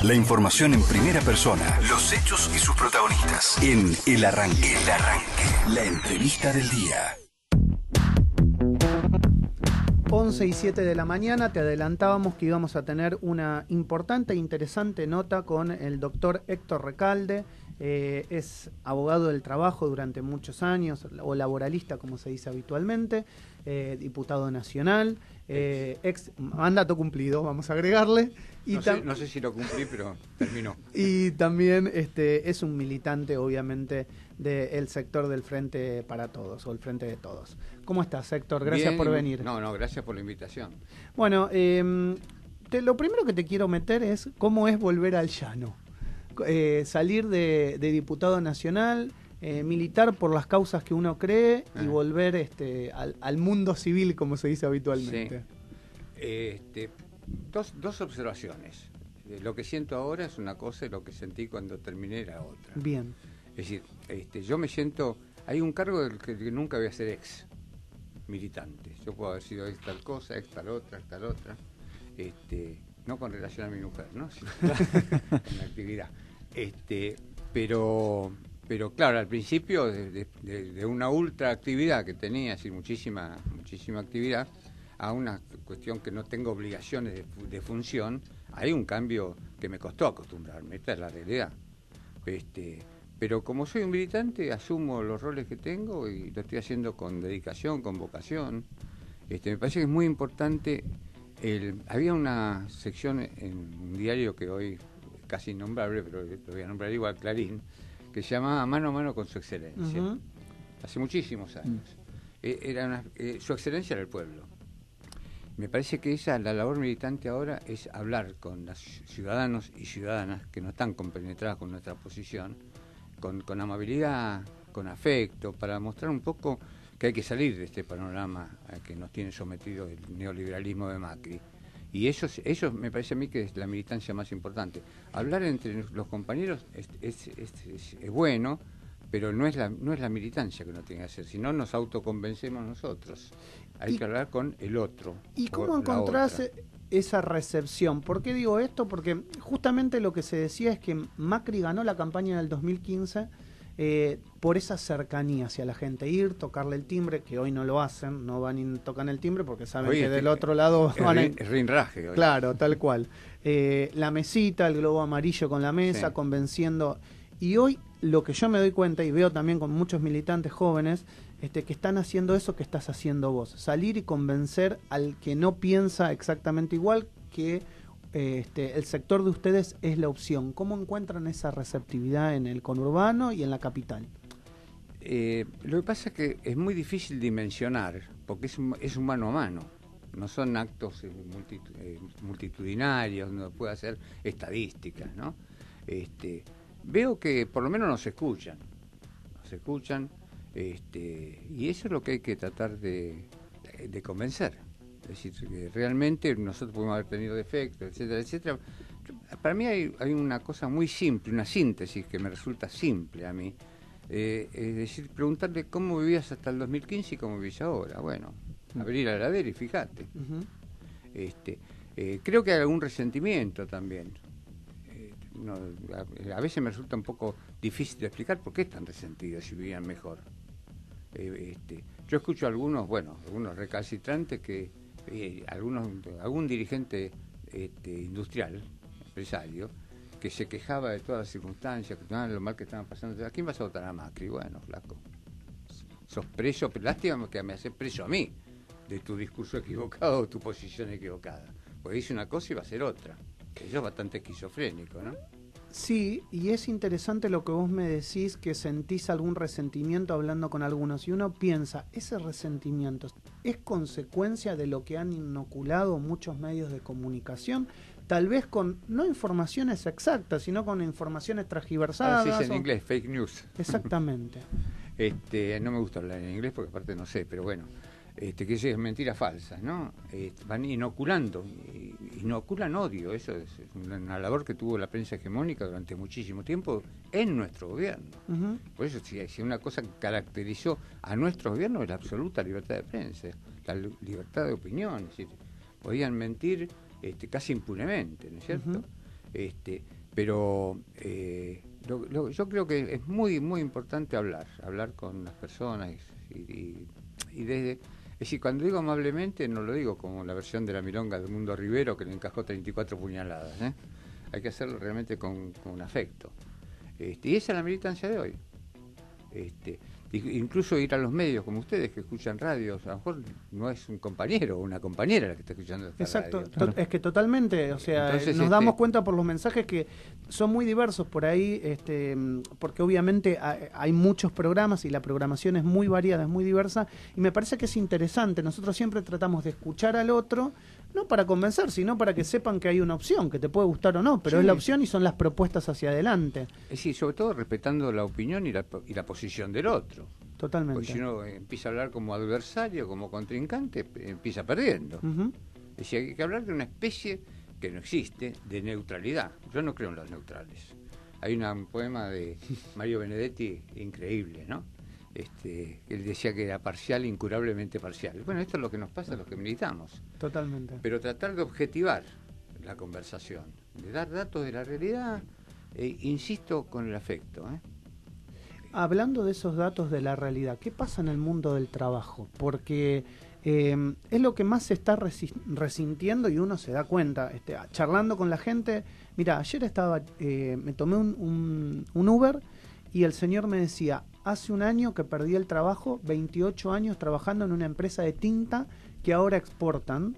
La información en primera persona, los hechos y sus protagonistas. En El Arranque. El Arranque. La entrevista del día. 11:07 de la mañana, te adelantábamos que íbamos a tener una importante e interesante nota con el doctor Héctor Recalde. Es abogado del trabajo durante muchos años, o laboralista como se dice habitualmente, diputado nacional, ex mandato cumplido, vamos a agregarle. Y no sé si lo cumplí, pero terminó. Y también es un militante, obviamente, del sector del Frente para Todos, o el Frente de Todos. ¿Cómo estás, Héctor? Gracias Bien, por venir. No, gracias por la invitación. Bueno, lo primero que te quiero meter es cómo es volver al llano. Salir de diputado nacional, militar por las causas que uno cree y volver al mundo civil, como se dice habitualmente. Sí. Dos observaciones. Lo que siento ahora es una cosa y lo que sentí cuando terminé era otra. Bien. Es decir, yo me siento... Hay un cargo del que nunca voy a ser ex militante. Yo puedo haber sido ex tal cosa, ex tal otra, no con relación a mi mujer, ¿no? Sino en la actividad. Pero claro, al principio de una ultra actividad que tenía, así muchísima actividad, a una cuestión que no tengo obligaciones de función, hay un cambio que me costó acostumbrarme, esta es la realidad. Pero como soy un militante, asumo los roles que tengo y lo estoy haciendo con dedicación, con vocación. Me parece que es muy importante. Había una sección en un diario que hoy casi innombrable, pero lo voy a nombrar igual, Clarín, que se llamaba Mano a Mano con Su Excelencia. Uh-huh. Hace muchísimos años. Su Excelencia era el pueblo. Me parece que la labor militante ahora es hablar con los ciudadanos y ciudadanas que no están compenetradas con nuestra posición, con amabilidad, con afecto, para mostrar un poco que hay que salir de este panorama que nos tiene sometido el neoliberalismo de Macri. Y eso me parece a mí que es la militancia más importante. Hablar entre los compañeros es bueno, pero no es la militancia que uno tiene que hacer, sino nos autoconvencemos nosotros. Hay que hablar con el otro. ¿Y cómo encontrás esa recepción? ¿Por qué digo esto? Porque justamente lo que se decía es que Macri ganó la campaña del 2015 por esa cercanía hacia la gente, ir, tocarle el timbre, que hoy no lo hacen, no van y tocan el timbre porque saben que del otro lado van a... Es rinraje hoy. Claro, tal cual. La mesita, el globo amarillo con la mesa, sí, convenciendo. Y hoy lo que yo me doy cuenta, y veo también con muchos militantes jóvenes, que están haciendo eso que estás haciendo vos, salir y convencer al que no piensa exactamente igual, que el sector de ustedes es la opción. ¿Cómo encuentran esa receptividad en el conurbano y en la capital? Lo que pasa es que es muy difícil dimensionar, porque es un mano a mano. No son actos multitudinarios, donde puede hacer estadísticas, ¿no? Veo que por lo menos nos escuchan, y eso es lo que hay que tratar de convencer. Es decir, que realmente nosotros podemos haber tenido defectos, etcétera, etcétera. Para mí hay una cosa muy simple, una síntesis que me resulta simple a mí. Es decir, preguntarle cómo vivías hasta el 2015 y cómo vivís ahora. Bueno, abrir la heladera y fíjate. Uh-huh. Creo que hay algún resentimiento también. A veces me resulta un pogo difícil de explicar por qué están resentidos si vivían mejor. Yo escucho a algunos recalcitrantes que algún dirigente industrial, empresario, que se quejaba de todas las circunstancias, lo mal que estaban pasando. ¿A quién vas a votar? A Macri? Bueno, flaco, sos preso, pero lástima que me haces preso a mí de tu discurso equivocado o tu posición equivocada, porque dice una cosa y va a ser otra. Eso es bastante esquizofrénico, ¿no? Sí, y es interesante lo que vos me decís, que sentís algún resentimiento hablando con algunos, y uno piensa, ese resentimiento es consecuencia de lo que han inoculado muchos medios de comunicación, tal vez con no informaciones exactas, sino con informaciones transgiversadas. Ahora se dice en inglés, fake news. Exactamente. No me gusta hablar en inglés porque aparte no sé, pero bueno, que es mentiras falsas, ¿no? Van inoculando, inoculan odio. Eso es una labor que tuvo la prensa hegemónica durante muchísimo tiempo en nuestro gobierno. Uh-huh. Por eso, si una cosa que caracterizó a nuestro gobierno es la absoluta libertad de prensa, la libertad de opinión. Es decir, podían mentir casi impunemente, ¿no es cierto? Uh-huh. Pero yo creo que es muy importante hablar con las personas y desde... Es decir, cuando digo amablemente, no lo digo como la versión de la milonga de Mundo Rivero que le encajó 34 puñaladas. Hay que hacerlo realmente con afecto. Y esa es la militancia de hoy. Incluso ir a los medios como ustedes que escuchan radios, a lo mejor no es un compañero o una compañera la que está escuchando esta Exacto, radio. Es que totalmente, o sea, Entonces, nos damos cuenta por los mensajes que son muy diversos por ahí, porque obviamente hay muchos programas y la programación es muy variada, es muy diversa, y me parece que es interesante. Nosotros siempre tratamos de escuchar al otro, no para convencer, sino para que sepan que hay una opción, que te puede gustar o no, pero es la opción y son las propuestas hacia adelante. Sí, sobre todo respetando la opinión y la posición del otro. Totalmente. Porque si uno empieza a hablar como adversario, como contrincante, empieza perdiendo. Es decir, hay que hablar de una especie que no existe, de neutralidad. Yo no creo en los neutrales. Hay un poema de Mario Benedetti increíble, ¿no? Él decía que era parcial, incurablemente parcial. Bueno, esto es lo que nos pasa a los que militamos. Totalmente. Pero tratar de objetivar la conversación, de dar datos de la realidad, insisto, con el afecto. Hablando de esos datos de la realidad, ¿qué pasa en el mundo del trabajo? Porque es lo que más se está resintiendo y uno se da cuenta, charlando con la gente. Mira, ayer me tomé un Uber y el señor me decía, hace un año que perdí el trabajo, 28 años trabajando en una empresa de tinta que ahora importan,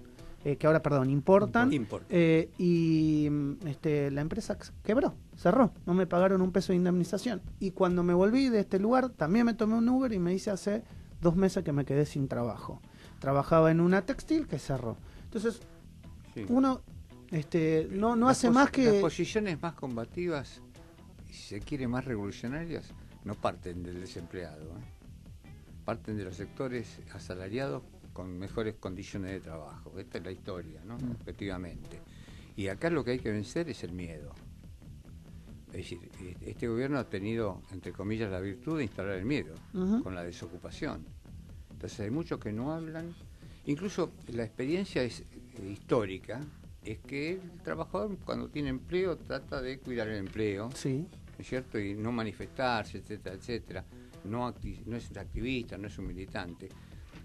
y la empresa quebró, cerró, no me pagaron un peso de indemnización. Y cuando me volví de este lugar, también me tomé un Uber y me dice hace 2 meses que me quedé sin trabajo. Trabajaba en una textil que cerró. Entonces, uno no hace más que... Las posiciones más combativas, si se quiere más revolucionarias, no parten del desempleado, parten de los sectores asalariados con mejores condiciones de trabajo. Esta es la historia, ¿no? Objetivamente. Y acá lo que hay que vencer es el miedo. Es decir, este gobierno ha tenido, entre comillas, la virtud de instalar el miedo con la desocupación. Entonces hay muchos que no hablan. Incluso la experiencia es histórica, es que el trabajador cuando tiene empleo trata de cuidar el empleo, sí, ¿no es cierto? Y no manifestarse, etcétera, etcétera. No es un activista, no es un militante.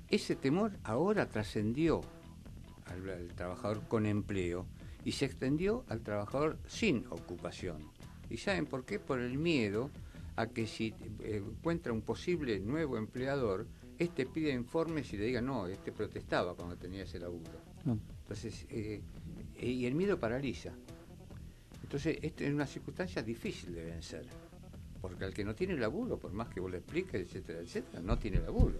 Ese temor ahora trascendió al trabajador con empleo y se extendió al trabajador sin ocupación. ¿Y saben por qué? Por el miedo a que si encuentra un posible nuevo empleador, pide informes y le diga, no, protestaba cuando tenía ese laburo. Entonces, y el miedo paraliza. Entonces, es una circunstancia difícil de vencer, porque al que no tiene laburo, por más que vos le expliques, etcétera, etcétera, no tiene laburo.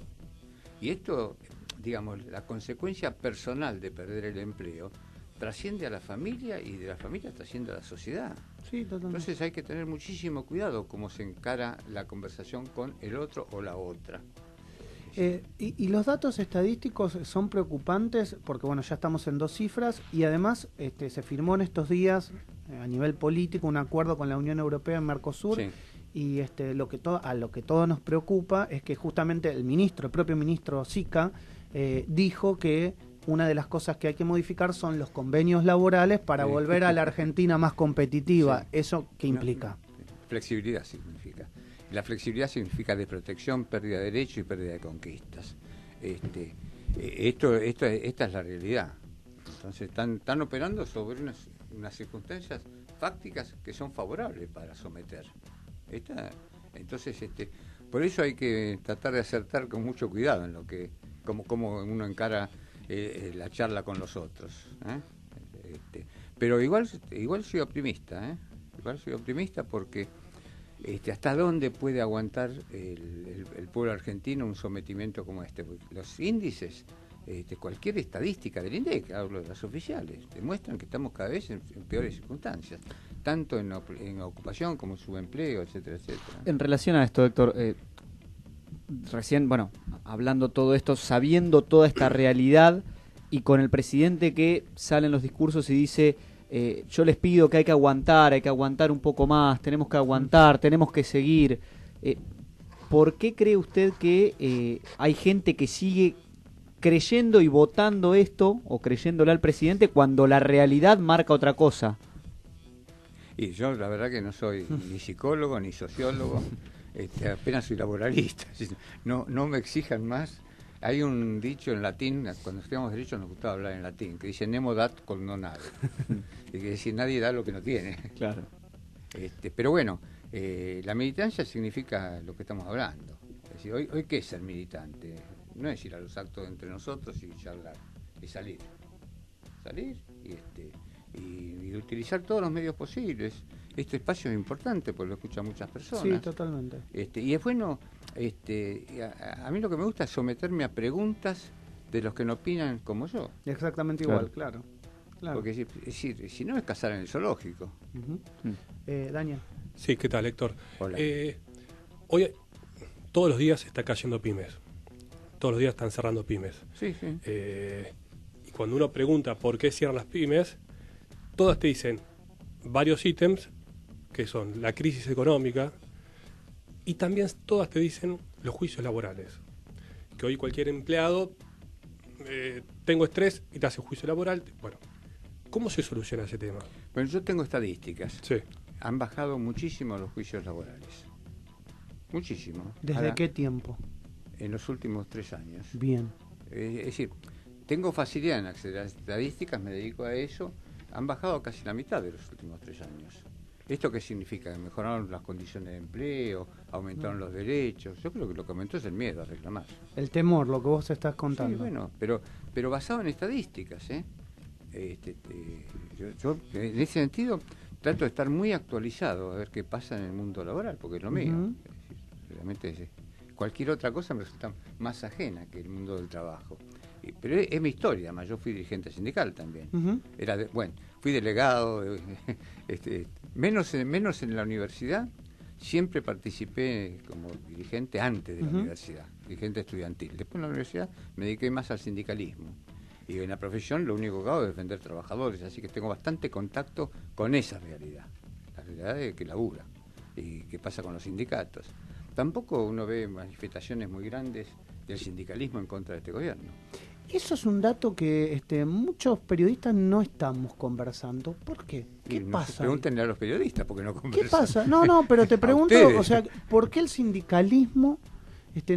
Y esto, digamos, la consecuencia personal de perder el empleo trasciende a la familia y de la familia trasciende a la sociedad. Sí, totalmente. Entonces hay que tener muchísimo cuidado cómo se encara la conversación con el otro o la otra. Y los datos estadísticos son preocupantes porque, bueno, ya estamos en 2 cifras y además se firmó en estos días a nivel político un acuerdo con la Unión Europea en Mercosur. Sí. Y lo que todo nos preocupa es que justamente el propio ministro Sica dijo que una de las cosas que hay que modificar son los convenios laborales para volver a la Argentina más competitiva. Sí. ¿Eso qué implica? Flexibilidad significa. La flexibilidad significa desprotección, pérdida de derechos y pérdida de conquistas. Esta es la realidad. Entonces están operando sobre unas circunstancias fácticas que son favorables para someter. Entonces, por eso hay que tratar de acertar con mucho cuidado en cómo uno encara la charla con los otros. Pero igual soy optimista, igual soy optimista porque hasta dónde puede aguantar el pueblo argentino un sometimiento como este. Porque los índices, cualquier estadística del INDEC, hablo de las oficiales, demuestran que estamos cada vez en peores circunstancias, tanto en ocupación como en subempleo, etcétera, etcétera. En relación a esto, Héctor, recién, hablando todo esto, sabiendo toda esta realidad y con el presidente que sale en los discursos y dice, yo les pido que hay que aguantar un poco más, tenemos que aguantar, tenemos que seguir. ¿Por qué cree usted que hay gente que sigue creyendo y votando esto o creyéndole al presidente cuando la realidad marca otra cosa? Y yo la verdad que no soy ni psicólogo ni sociólogo, apenas soy laboralista. No me exijan más. Hay un dicho en latín, cuando estudiamos derecho nos gustaba hablar en latín, que dice nemo dat condonare. Es decir, nadie da lo que no tiene. Claro. Pero bueno, la militancia significa lo que estamos hablando. Es decir, hoy ¿qué es ser militante? No es ir a los actos entre nosotros y charlar, es salir. Salir y utilizar todos los medios posibles. Este espacio es importante porque lo escuchan muchas personas. Sí, totalmente. Y es bueno, a mí lo que me gusta es someterme a preguntas de los que no opinan como yo. Exactamente igual, claro. Porque es decir, si no es cazar en el zoológico. Daniel. Sí, ¿qué tal, Héctor? Hola. Hoy, todos los días está cayendo pymes. Todos los días están cerrando pymes. Sí. Y cuando uno pregunta por qué cierran las pymes, todas te dicen varios ítems, que son la crisis económica, y también todas te dicen los juicios laborales. Que hoy cualquier empleado, tengo estrés y te hace un juicio laboral. Bueno, ¿cómo se soluciona ese tema? Bueno, yo tengo estadísticas. Sí. Han bajado muchísimo los juicios laborales. Muchísimo. ¿Desde qué tiempo? En los últimos 3 años. Bien. Es decir, tengo facilidad en acceder a estadísticas, me dedico a eso. Han bajado casi la mitad de los últimos 3 años. ¿Esto qué significa? Mejoraron las condiciones de empleo, aumentaron los derechos. Yo creo que lo que aumentó es el miedo a reclamar. El temor, lo que vos estás contando. Sí, bueno, pero basado en estadísticas, yo en ese sentido trato de estar muy actualizado a ver qué pasa en el mundo laboral, porque es lo mío. Es decir, realmente cualquier otra cosa me resulta más ajena que el mundo del trabajo. Pero es mi historia, además yo fui dirigente sindical también. Fui delegado, menos en la universidad, siempre participé como dirigente antes de la universidad, dirigente estudiantil. Después en la universidad me dediqué más al sindicalismo. Y en la profesión lo único que hago es defender trabajadores, así que tengo bastante contacto con esa realidad, la realidad de que labura y qué pasa con los sindicatos. Tampoco uno ve manifestaciones muy grandes del sindicalismo en contra de este gobierno. Eso es un dato que muchos periodistas no estamos conversando. ¿Por qué? ¿Qué pasa? Pregúntenle a los periodistas porque no conversan. ¿Qué pasa? No, pero te pregunto, o sea, ¿por qué el sindicalismo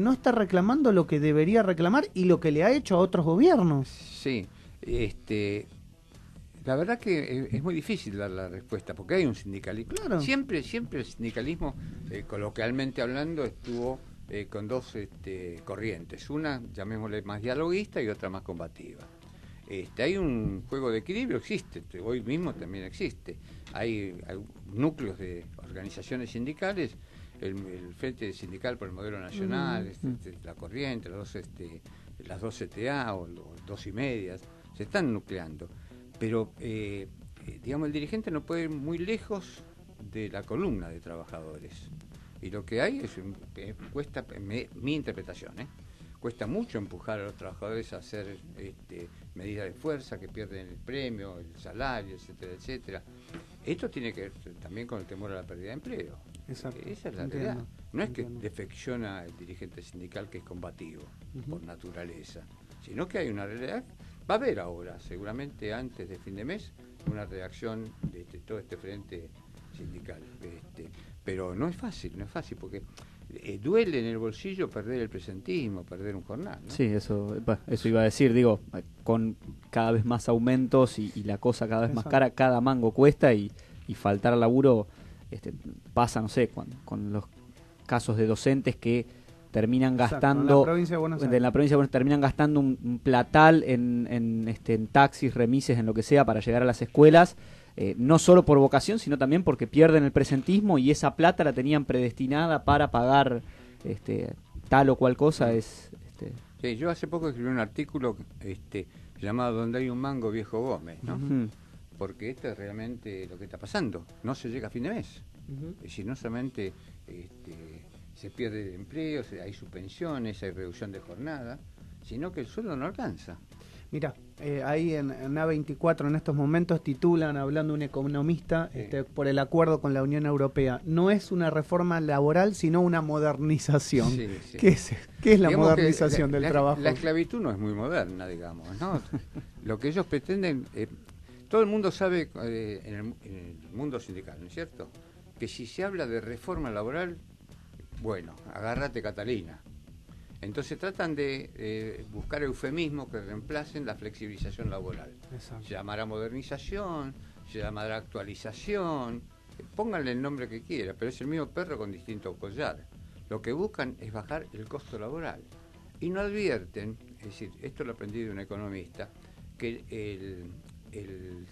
no está reclamando lo que debería reclamar y lo que le ha hecho a otros gobiernos? Sí, la verdad que es muy difícil dar la respuesta porque hay un sindicalismo. Claro. Siempre el sindicalismo, coloquialmente hablando, estuvo con dos corrientes. Una, llamémosle más dialoguista y otra más combativa. Hay un juego de equilibrio, existe, hoy mismo también existe. Hay núcleos de organizaciones sindicales, el Frente Sindical por el Modelo Nacional, la Corriente, las dos CTA o los 2 y medias, se están nucleando. Pero, digamos, el dirigente no puede ir muy lejos de la columna de trabajadores. Y lo que hay es, cuesta, mi interpretación, cuesta mucho empujar a los trabajadores a hacer medidas de fuerza que pierden el premio, el salario, etcétera, etcétera. Esto tiene que ver también con el temor a la pérdida de empleo. Exacto. Esa es la realidad. No es que defecciona el dirigente sindical que es combativo por naturaleza, sino que hay una realidad. Va a haber ahora, seguramente antes de fin de mes, una reacción de todo este frente sindical. Pero no es fácil porque duele en el bolsillo perder el presentismo, perder un jornal, ¿no? Sí, eso iba a decir, digo, con cada vez más aumentos y la cosa cada vez más cara, cada mango cuesta y faltar al laburo pasa, no sé, con los casos de docentes que terminan gastando, en la provincia de Buenos Aires, terminan gastando un platal en taxis, remises, en lo que sea para llegar a las escuelas. No solo por vocación, sino también porque pierden el presentismo y esa plata la tenían predestinada para pagar tal o cual cosa. Sí, yo hace poco escribí un artículo llamado Donde hay un mango, viejo Gómez, ¿no? Porque esto es realmente lo que está pasando. No se llega a fin de mes. Es decir, no solamente se pierde el empleo, hay suspensiones, hay reducción de jornada, sino que el sueldo no alcanza. Mira, ahí en A24 en estos momentos titulan, hablando un economista, por el acuerdo con la Unión Europea. No es una reforma laboral, sino una modernización. Sí. ¿Qué es la modernización del trabajo? La esclavitud no es muy moderna, digamos, ¿no? Lo que ellos pretenden... Todo el mundo sabe en el mundo sindical, ¿no es cierto?, que si se habla de reforma laboral, bueno, agárrate Catalina. Entonces tratan de buscar eufemismos que reemplacen la flexibilización laboral. Exacto. Se llamará modernización, se llamará actualización, pónganle el nombre que quiera, pero es el mismo perro con distinto collar. Lo que buscan es bajar el costo laboral. Y no advierten, es decir, esto lo aprendí de un economista, que el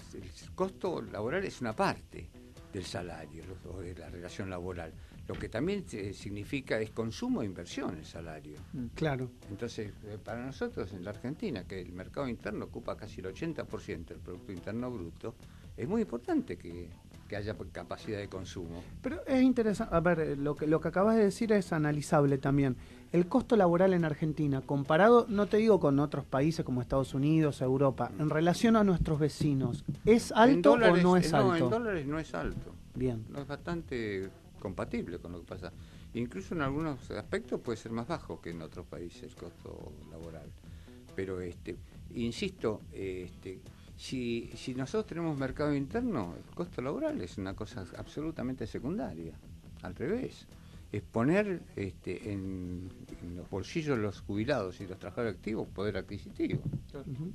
costo laboral es una parte del salario o de la relación laboral. Lo que también significa es consumo e inversión el salario. Claro. Entonces, para nosotros en la Argentina, que el mercado interno ocupa casi el 80% del Producto Interno Bruto, es muy importante que haya capacidad de consumo. Pero es interesante, a ver, lo que acabas de decir es analizable también. El costo laboral en Argentina, comparado, no te digo con otros países como Estados Unidos, Europa, en relación a nuestros vecinos, ¿es alto dólares, o no es alto? No, en dólares no es alto. Bien. No, es bastante compatible con lo que pasa. Incluso en algunos aspectos puede ser más bajo que en otros países el costo laboral. Pero insisto, si nosotros tenemos mercado interno, el costo laboral es una cosa absolutamente secundaria. Al revés. Es poner en los bolsillos de los jubilados y los trabajadores activos poder adquisitivo. Uh-huh.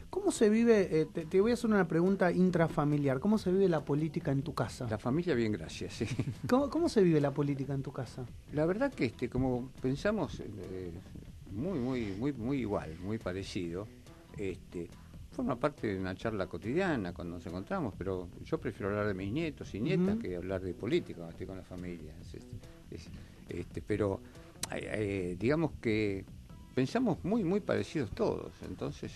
¿Cómo se vive, te voy a hacer una pregunta intrafamiliar, ¿cómo se vive la política en tu casa? La familia bien, gracias. Sí. ¿Cómo se vive la política en tu casa? La verdad que como pensamos muy igual, muy parecido, forma parte de una charla cotidiana cuando nos encontramos, pero yo prefiero hablar de mis nietos y nietas que hablar de política cuando estoy con la familia. Pero digamos que pensamos muy parecidos todos, entonces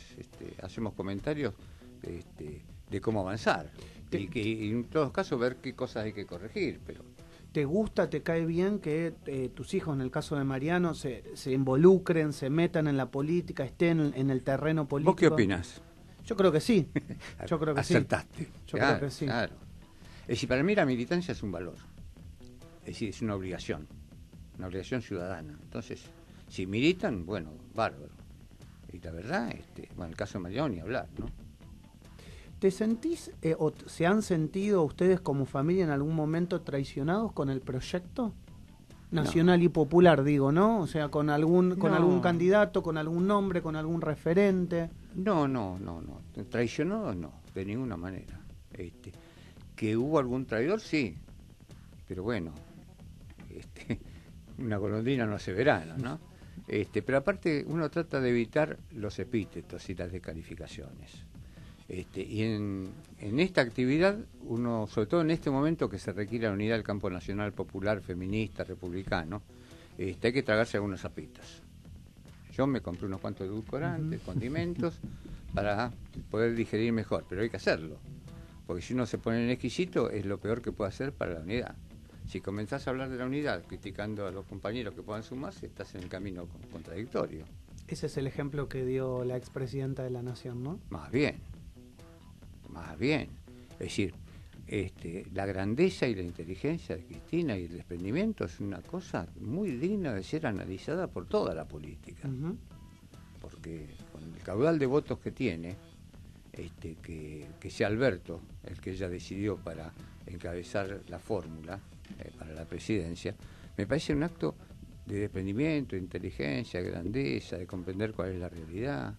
hacemos comentarios de cómo avanzar y en todos casos ver qué cosas hay que corregir. Pero ¿te gusta, te cae bien que tus hijos, en el caso de Mariano, se involucren, se metan en la política, estén en el terreno político? ¿Vos qué opinás? Yo creo que sí. Yo creo que Acertaste. Sí. Yo creo que sí. Claro. Es decir, para mí la militancia es un valor. Es decir, es una obligación ciudadana. Entonces, si militan, bueno, bárbaro. Y la verdad, bueno, el caso de Mariano ni hablar, ¿no? ¿Te sentís o se han sentido ustedes como familia en algún momento traicionados con el proyecto nacional y popular, digo, ¿no? O sea, con algún candidato, con algún nombre, con algún referente. No. Traicionados no, de ninguna manera. Que hubo algún traidor, sí. Pero bueno, una golondrina no hace verano, ¿no? Pero aparte uno trata de evitar los epítetos y las descalificaciones. Y en esta actividad, uno, sobre todo en este momento que se requiere la unidad del campo nacional, popular, feminista, republicano, hay que tragarse algunos zapitos. Yo me compré unos cuantos edulcorantes, condimentos, para poder digerir mejor, pero hay que hacerlo. Porque si uno se pone en exquisito, es lo peor que puede hacer para la unidad. Si comenzás a hablar de la unidad, criticando a los compañeros que puedan sumarse, estás en el camino contradictorio. Ese es el ejemplo que dio la expresidenta de la Nación, ¿no? Más bien. Es decir, la grandeza y la inteligencia de Cristina y el desprendimiento es una cosa muy digna de ser analizada por toda la política. Uh-huh. Porque con el caudal de votos que tiene, que sea Alberto el que ella decidió para encabezar la fórmula para la presidencia, me parece un acto de desprendimiento, de inteligencia, de grandeza, de comprender cuál es la realidad,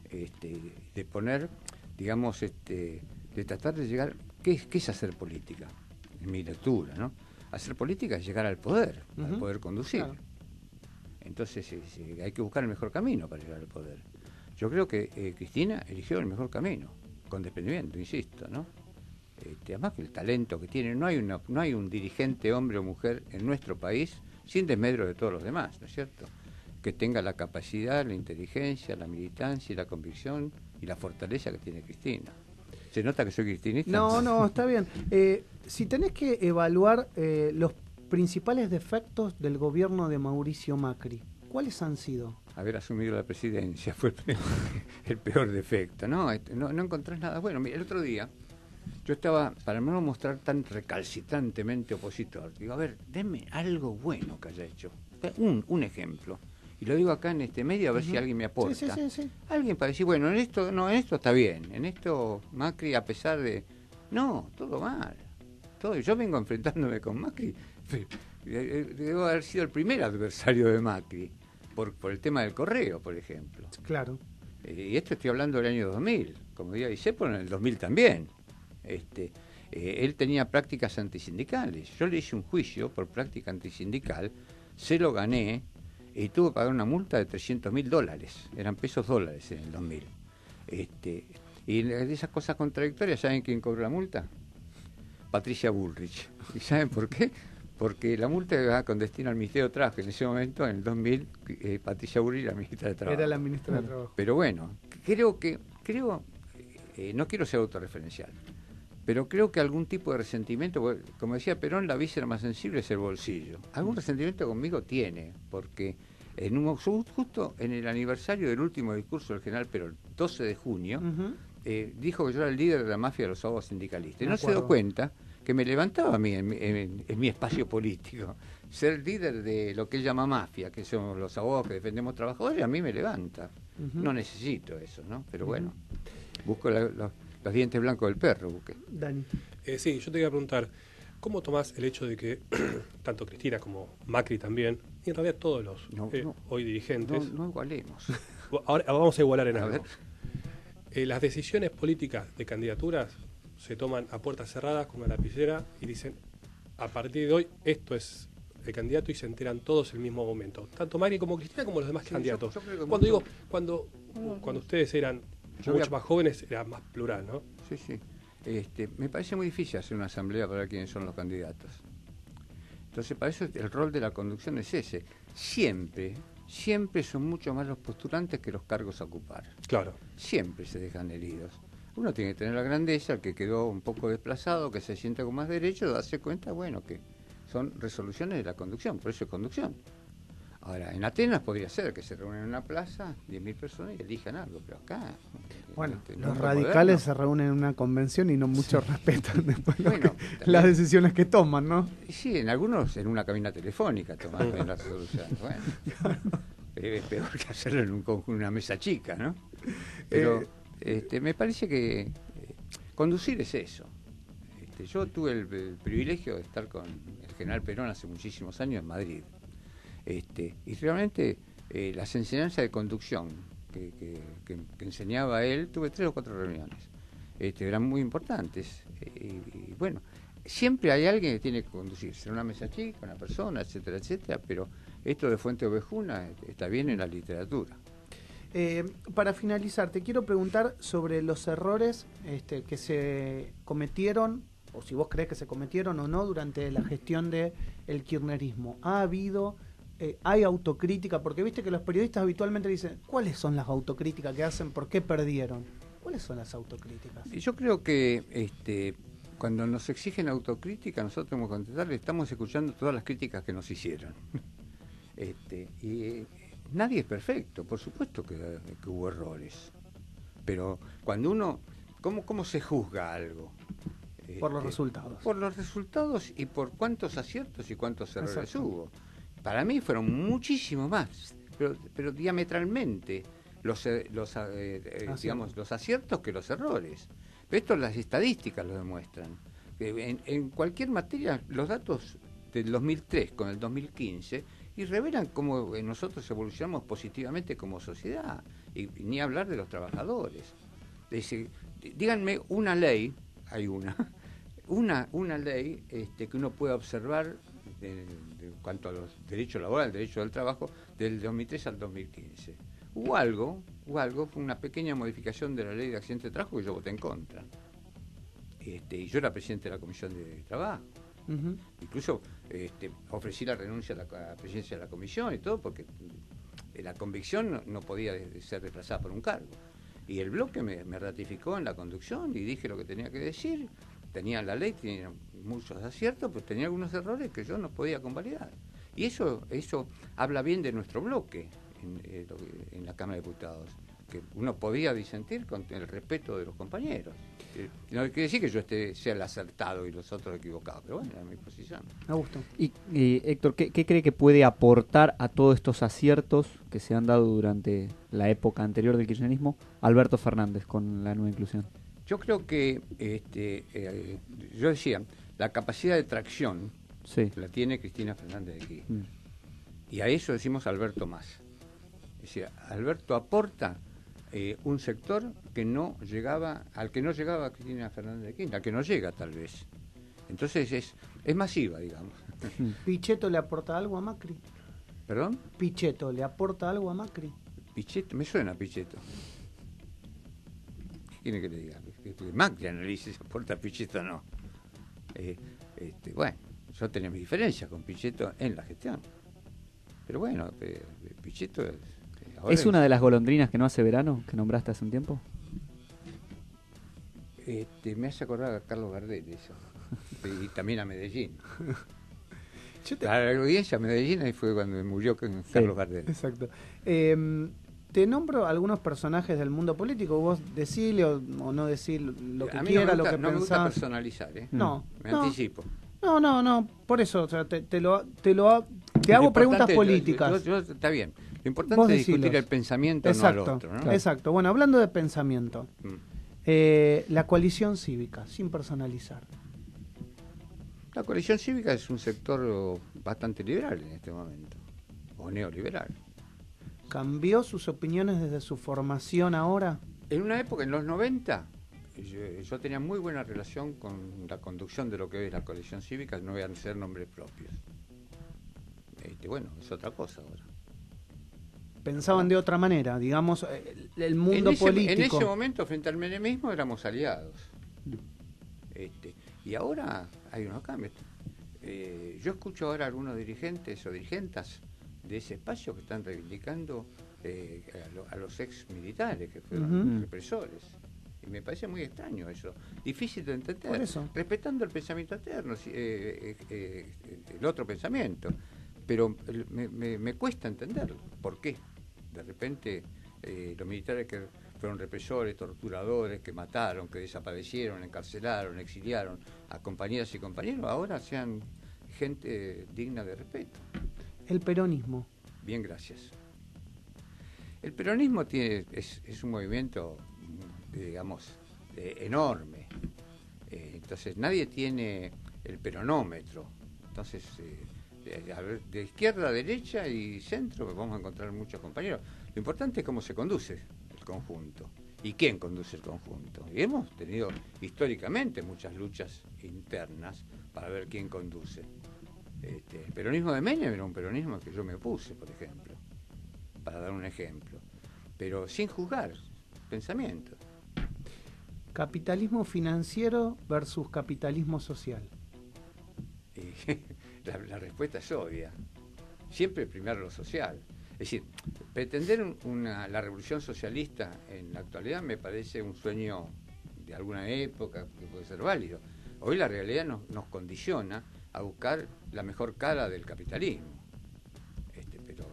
de poner, digamos, de tratar de llegar. ¿Qué es hacer política? En mi lectura, ¿no? Hacer política es llegar al poder, al poder conducir. Claro. Entonces hay que buscar el mejor camino para llegar al poder. Yo creo que Cristina eligió el mejor camino, con desprendimiento, insisto, ¿no? Además que el talento que tiene, no hay un dirigente, hombre o mujer, en nuestro país, sin desmedro de todos los demás, ¿no es cierto?, que tenga la capacidad, la inteligencia, la militancia y la convicción y la fortaleza que tiene Cristina. ¿Se nota que soy cristinista? No, está bien. Si tenés que evaluar los principales defectos del gobierno de Mauricio Macri, ¿cuáles han sido? Haber asumido la presidencia fue el peor defecto. No encontrás nada bueno. Mira, el otro día yo estaba, para no mostrar tan recalcitrantemente opositor, digo, a ver, denme algo bueno que haya hecho. Un ejemplo. y lo digo acá en este medio a ver si alguien me aporta. Alguien para decir, bueno, en esto está bien, en esto Macri, a pesar de... No, todo mal. Yo vengo enfrentándome con Macri, debo haber sido el primer adversario de Macri, por el tema del correo, por ejemplo. Claro. Y esto estoy hablando del año 2000, como dice, pero en el 2000 también. Él tenía prácticas antisindicales. Yo le hice un juicio por práctica antisindical, se lo gané y tuve que pagar una multa de $300.000. Eran pesos dólares en el 2000. Y de esas cosas contradictorias, ¿saben quién cobró la multa? Patricia Bullrich. ¿Y saben por qué? Porque la multa iba con destino al Ministerio de Trabajo. En ese momento, en el 2000, Patricia Bullrich era ministra de Trabajo. Era la ministra de Trabajo. Pero bueno, creo, no quiero ser autorreferencial, pero creo que algún tipo de resentimiento, como decía Perón, la víscera más sensible es el bolsillo. Algún resentimiento conmigo tiene, porque justo en el aniversario del último discurso del general Perón, 12 de junio, dijo que yo era el líder de la mafia de los abogados sindicalistas. Y no se dio cuenta que me levantaba a mí en mi espacio político. Ser líder de lo que él llama mafia, que son los abogados que defendemos trabajadores, a mí me levanta. No necesito eso, ¿no? Pero bueno, busco los dientes blancos del perro. Dani. Sí, yo te iba a preguntar, ¿cómo tomás el hecho de que tanto Cristina como Macri también, y en realidad todos los hoy dirigentes... No igualemos. Ahora vamos a igualar en A algo. Las decisiones políticas de candidaturas se toman a puertas cerradas con una lapicera y dicen, a partir de hoy, esto es el candidato, y se enteran todos en el mismo momento. Tanto Macri como Cristina como los demás candidatos. Cuando ustedes eran mucho más jóvenes, era más plural, ¿no? Sí. Me parece muy difícil hacer una asamblea para ver quiénes son los candidatos. Entonces, para eso el rol de la conducción es ese. Siempre son mucho más los postulantes que los cargos a ocupar. Claro. Siempre se dejan heridos. Uno tiene que tener la grandeza, el que quedó un poco desplazado, que se sienta con más derecho, de darse cuenta, bueno, que son resoluciones de la conducción, por eso es conducción. Ahora, en Atenas podría ser que se reúnen en una plaza 10.000 personas y elijan algo, pero acá... Bueno, los radicales se reúnen en una convención y no muchos respetan después las decisiones que toman, ¿no? Sí, en algunos en una cabina telefónica toman las resoluciones. Bueno, es peor que hacerlo en una mesa chica, ¿no? Pero me parece que conducir es eso. Yo tuve el privilegio de estar con el general Perón hace muchísimos años en Madrid. Y realmente las enseñanzas de conducción que enseñaba él, tuve 3 o 4 reuniones. Eran muy importantes. Y bueno, siempre hay alguien que tiene que conducirse, en una mesa chica, una persona, etcétera, etcétera, pero esto de Fuente Ovejuna está bien en la literatura. Para finalizar, te quiero preguntar sobre los errores que se cometieron, o si vos crees que se cometieron o no durante la gestión del kirchnerismo. ¿Ha habido, hay autocrítica? Porque viste que los periodistas habitualmente dicen, ¿cuáles son las autocríticas que hacen? ¿Por qué perdieron? ¿Cuáles son las autocríticas? Yo creo que cuando nos exigen autocrítica, nosotros tenemos que contestarle, estamos escuchando todas las críticas que nos hicieron. Nadie es perfecto, por supuesto que hubo errores. Pero cuando uno... ¿Cómo se juzga algo? Por los resultados. Por los resultados y por cuántos aciertos y cuántos errores hubo. Para mí fueron muchísimo más, pero diametralmente los aciertos que los errores. Pero esto las estadísticas lo demuestran. En cualquier materia, los datos del 2003 con el 2015 y revelan cómo nosotros evolucionamos positivamente como sociedad, y ni hablar de los trabajadores. Díganme una ley, hay una ley que uno pueda observar en cuanto a los derechos laborales, el derecho del trabajo, del 2003 al 2015. Hubo algo, fue una pequeña modificación de la ley de accidentes de trabajo que yo voté en contra. Y yo era presidente de la Comisión de Trabajo. Incluso ofrecí la renuncia a la presidencia de la comisión y todo, porque la convicción no podía ser reemplazada por un cargo. Y el bloque me ratificó en la conducción y dije lo que tenía que decir. Tenía la ley, tenía muchos aciertos, pero tenía algunos errores que yo no podía convalidar. Y eso habla bien de nuestro bloque en la Cámara de Diputados. que uno podía disentir con el respeto de los compañeros. No quiere decir que yo sea el acertado y los otros equivocados, pero bueno, era mi posición. Augusto. Y Héctor, ¿qué cree que puede aportar a todos estos aciertos que se han dado durante la época anterior del kirchnerismo Alberto Fernández con la nueva inclusión? Yo creo que, yo decía, la capacidad de tracción la tiene Cristina Fernández de Kirchner. Y a eso decimos Alberto más. Es decir, Alberto aporta un sector que no llegaba, al que no llegaba Cristina Fernández de Kirchner, al que no llega tal vez. Entonces es masiva, digamos. ¿Pichetto le aporta algo a Macri? ¿Perdón? ¿Pichetto le aporta algo a Macri? Pichetto, me suena Pichetto. ¿Qué quiere que le diga? Macri analice si aporta a Pichetto o no. Bueno, yo tenía mis diferencias con Pichetto en la gestión. Pero bueno, Pichetto ¿Es una de las golondrinas que no hace verano, que nombraste hace un tiempo? Me hace acordar a Carlos Gardel eso. Y también a Medellín. A la audiencia a Medellín ahí fue cuando murió Carlos Gardel. Exacto. Te nombro algunos personajes del mundo político, vos decile o no decir lo que quiera, lo que no pensás. me gusta personalizar, No. Me anticipo. No, por eso, o sea, te hago preguntas políticas. Está bien. Lo importante es discutir el pensamiento, exacto, no al otro, ¿no? Exacto. Bueno, hablando de pensamiento, la coalición cívica, sin personalizar. La coalición cívica es un sector bastante liberal en este momento, o neoliberal. ¿Cambió sus opiniones desde su formación ahora? En una época, en los 90, yo tenía muy buena relación con la conducción de lo que es la coalición cívica, no voy a ser nombres propios. Bueno, es otra cosa ahora. Pensaban de otra manera, digamos, el mundo político. En ese momento, frente al menemismo, éramos aliados. Y ahora hay unos cambios. Yo escucho ahora a algunos dirigentes o dirigentas de ese espacio que están reivindicando a los ex militares que fueron represores. Y me parece muy extraño eso, difícil de entender. Por eso. Respetando el pensamiento alterno, el otro pensamiento. Pero me cuesta entenderlo. ¿Por qué? De repente los militares que fueron represores, torturadores, que mataron, que desaparecieron, encarcelaron, exiliaron a compañeras y compañeros, ahora sean gente digna de respeto. El peronismo. Bien, gracias. El peronismo es un movimiento, digamos, enorme. Entonces nadie tiene el peronómetro. Entonces de izquierda a derecha y centro vamos a encontrar muchos compañeros. Lo importante es cómo se conduce el conjunto y quién conduce el conjunto. Y hemos tenido históricamente muchas luchas internas para ver quién conduce. El peronismo de Menem era un peronismo que yo me opuse, por ejemplo, para dar un ejemplo, pero sin juzgar pensamiento. Capitalismo financiero versus capitalismo social. La respuesta es obvia. Siempre primar lo social. Es decir, pretender la revolución socialista en la actualidad me parece un sueño de alguna época que puede ser válido. Hoy la realidad nos condiciona a buscar la mejor cara del capitalismo. Pero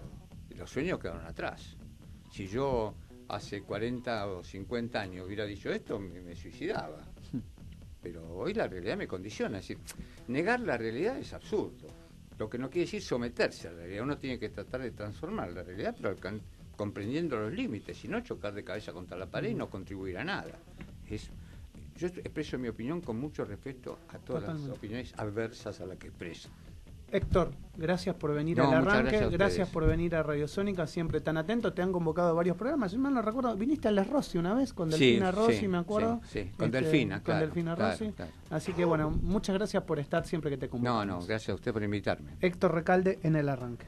los sueños quedaron atrás. Si yo hace 40 o 50 años hubiera dicho esto, me suicidaba. Pero hoy la realidad me condiciona. Es decir, negar la realidad es absurdo. Lo que no quiere decir someterse a la realidad. Uno tiene que tratar de transformar la realidad, pero comprendiendo los límites, si no chocar de cabeza contra la pared y no contribuir a nada. Yo expreso mi opinión con mucho respeto a todas las opiniones adversas a las que expreso. Héctor, gracias por venir al arranque, gracias por venir a Radio Sónica, siempre tan atento. Te han convocado a varios programas. Yo no recuerdo, viniste a Les Rossi una vez con Delfina Rossi, me acuerdo. Sí, con Delfina, con Delfina Rossi. Claro. Así que bueno, muchas gracias por estar siempre que te convocamos. No, gracias a usted por invitarme. Héctor Recalde en El Arranque.